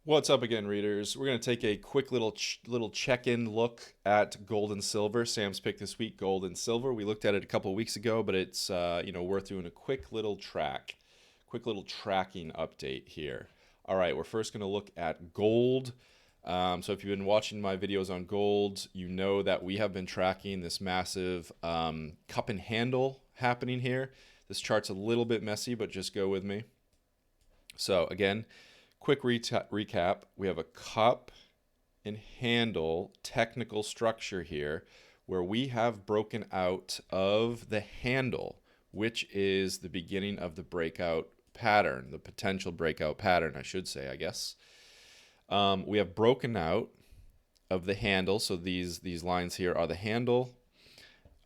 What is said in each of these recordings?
What's up again, readers? We're going to take a quick little check-in look at gold and silver. Sam's pick this week, gold and silver. We looked at it a couple of weeks ago, but it's worth doing a quick little tracking update here. All right, we're first going to look at gold. So if you've been watching my videos on gold, you know that we have been tracking this massive cup and handle happening here. This chart's a little bit messy, but just go with me. So again, quick recap. We have a cup and handle technical structure here where we have broken out of the handle, which is the beginning of the breakout pattern, the potential breakout pattern, I should say, I guess. We have broken out of the handle. So these lines here are the handle.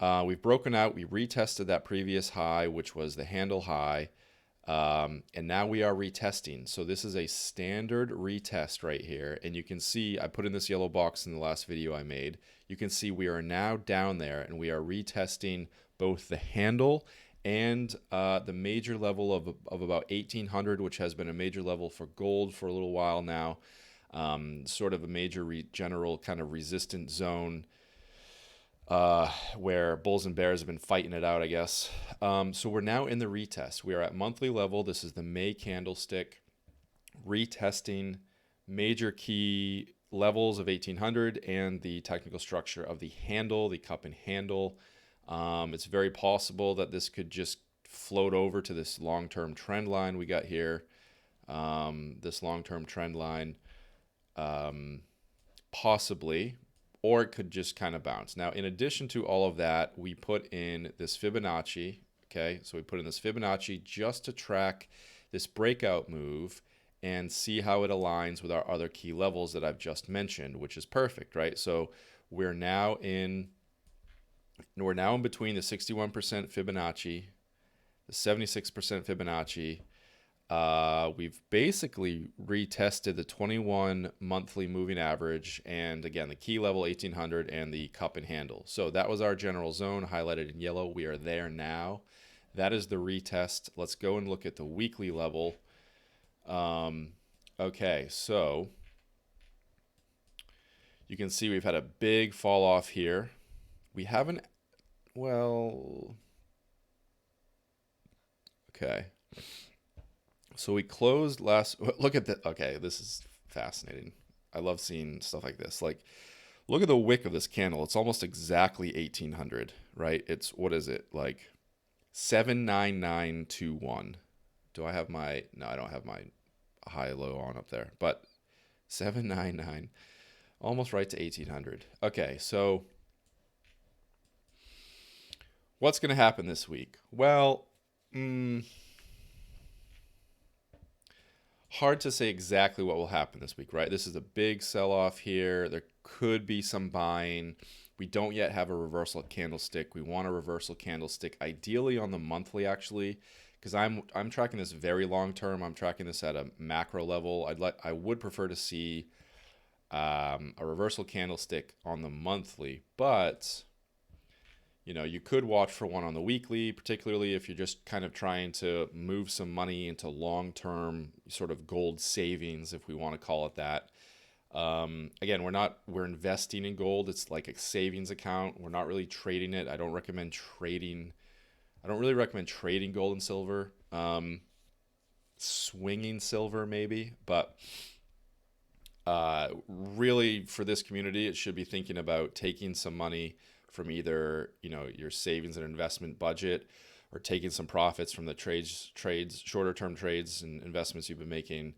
We've broken out. We retested that previous high, which was the handle high. And now we are retesting. So this is a standard retest right here. And you can see, I put in this yellow box in the last video I made. You can see we are now down there and we are retesting both the handle and the major level of about 1800, which has been a major level for gold for a little while now. Sort of a major general kind of resistant zone where bulls and bears have been fighting it out, I guess. So we're now in the retest. We are at monthly level. This is the May candlestick retesting major key levels of 1800 and the technical structure of the handle, the cup and handle. It's very possible that this could just float over to this long-term trend line we got here. This long-term trend line, possibly, or it could just kind of bounce. Now, in addition to all of that, we put in this Fibonacci, okay? So we put in this Fibonacci just to track this breakout move and see how it aligns with our other key levels that I've just mentioned, which is perfect, right? So we're now in between the 61% Fibonacci, the 76% Fibonacci. We've basically retested the 21 monthly moving average and again the key level 1800 and the cup and handle. So that was our general zone highlighted in yellow. We are there now. That is the retest. Let's go and look at the weekly level. Okay, so you can see we've had a big fall off here. We haven't, well, okay. So we closed last, look at that. Okay, this is fascinating. I love seeing stuff like this. Like, look at the wick of this candle. It's almost exactly 1800, right? It's, what is it? Like 79921. Do I have my, no, I don't have my high low on up there, but 799, almost right to 1800. Okay, so what's going to happen this week? Well, hard to say exactly what will happen this week, right? This is a big sell-off here. There could be some buying. We don't yet have a reversal candlestick. We want a reversal candlestick, ideally on the monthly, actually, because I'm tracking this very long term. I'm tracking this at a macro level. I would prefer to see a reversal candlestick on the monthly, but you know, you could watch for one on the weekly, particularly if you're just kind of trying to move some money into long-term sort of gold savings, if we want to call it that. Again, we're investing in gold. It's like a savings account. We're not really trading it. I don't really recommend trading gold and silver. Swinging silver maybe, but really for this community, it should be thinking about taking some money from either, you know, your savings and investment budget or taking some profits from the trades, shorter term trades and investments you've been making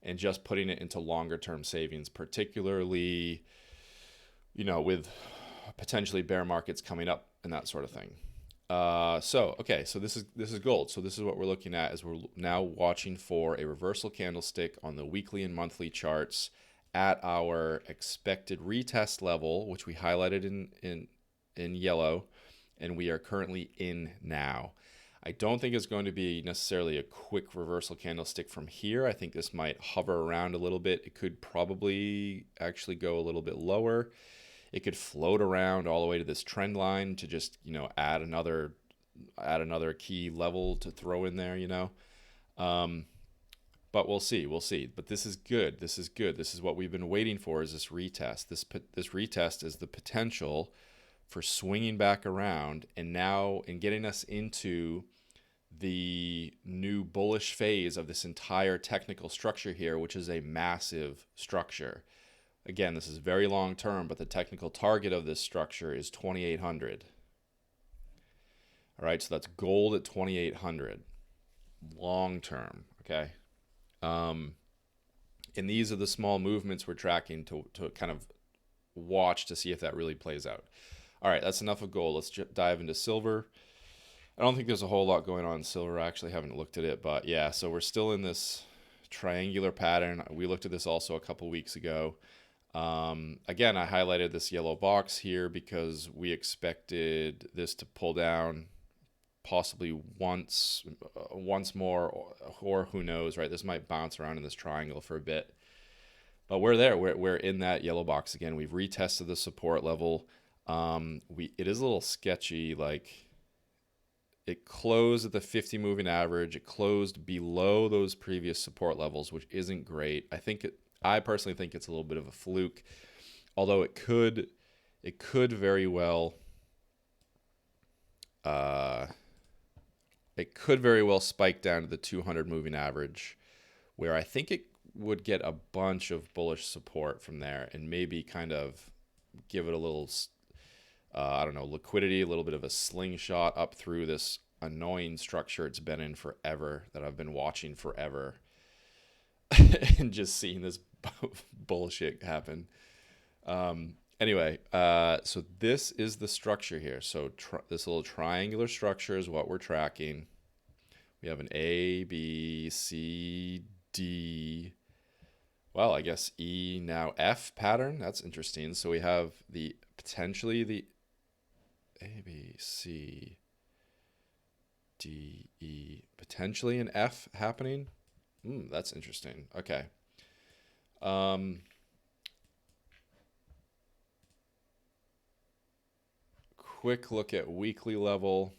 and just putting it into longer term savings, particularly, you know, with potentially bear markets coming up and that sort of thing. So this is gold. So this is what we're looking at as we're now watching for a reversal candlestick on the weekly and monthly charts at our expected retest level, which we highlighted in yellow, and we are currently in now. I don't think it's going to be necessarily a quick reversal candlestick from here. I think this might hover around a little bit. It could probably actually go a little bit lower. It could float around all the way to this trend line to just, you know, add another key level to throw in there, you know. But we'll see. We'll see. But this is good. This is good. This is what we've been waiting for, is this retest. This retest is the potential for swinging back around and now and getting us into the new bullish phase of this entire technical structure here, which is a massive structure. Again, this is very long term, but the technical target of this structure is 2,800. All right, so that's gold at 2,800 long term. Okay. And these are the small movements we're tracking to kind of watch to see if that really plays out. All right, that's enough of gold. Let's dive into silver. I don't think there's a whole lot going on in silver. I actually haven't looked at it, but yeah, so we're still in this triangular pattern. We looked at this also a couple weeks ago. Again, I highlighted this yellow box here because we expected this to pull down possibly once more, or who knows, right? This might bounce around in this triangle for a bit, but we're there. We're in that yellow box again. We've retested the support level. It is a little sketchy. Like, it closed at the 50 moving average. It closed below those previous support levels, which isn't great. I personally think it's a little bit of a fluke, although it could very well spike down to the 200 moving average, where I think it would get a bunch of bullish support from there and maybe kind of give it a little liquidity, a little bit of a slingshot up through this annoying structure it's been in forever, that I've been watching forever and just seeing this bullshit happen. Anyway, so this is the structure here. So this little triangular structure is what we're tracking. We have an A, B, C, D. Well, I guess E, now F pattern. That's interesting. So we have potentially the A, B, C, D, E, potentially an F happening. That's interesting. Okay. Quick look at weekly level.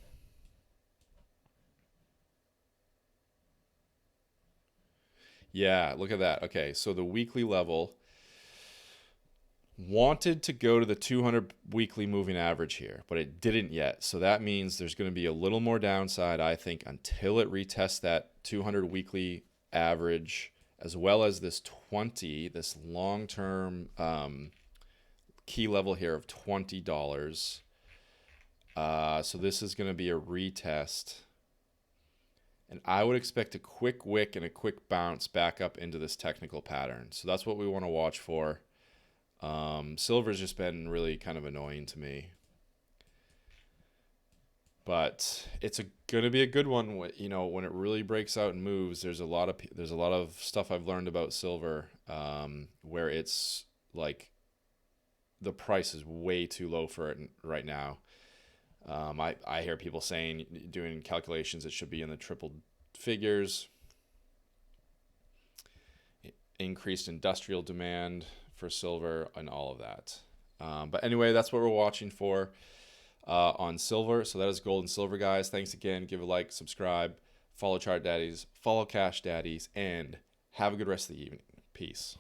Yeah, look at that. Okay, so the weekly level wanted to go to the 200 weekly moving average here, but it didn't yet. So that means there's going to be a little more downside, I think, until it retests that 200 weekly average, as well as this long-term key level here of $20. So this is going to be a retest. And I would expect a quick wick and a quick bounce back up into this technical pattern. So that's what we want to watch for. Silver's just been really kind of annoying to me. But it's going to be a good one. You know, when it really breaks out and moves, there's a lot of stuff I've learned about silver, where it's like the price is way too low for it right now. I hear people saying, doing calculations, it should be in the triple figures. Increased industrial demand for silver and all of that. But anyway, that's what we're watching for on silver. So that is gold and silver, guys. Thanks again. Give a like, subscribe, follow Chart Daddies, follow Cash Daddies, and have a good rest of the evening. Peace.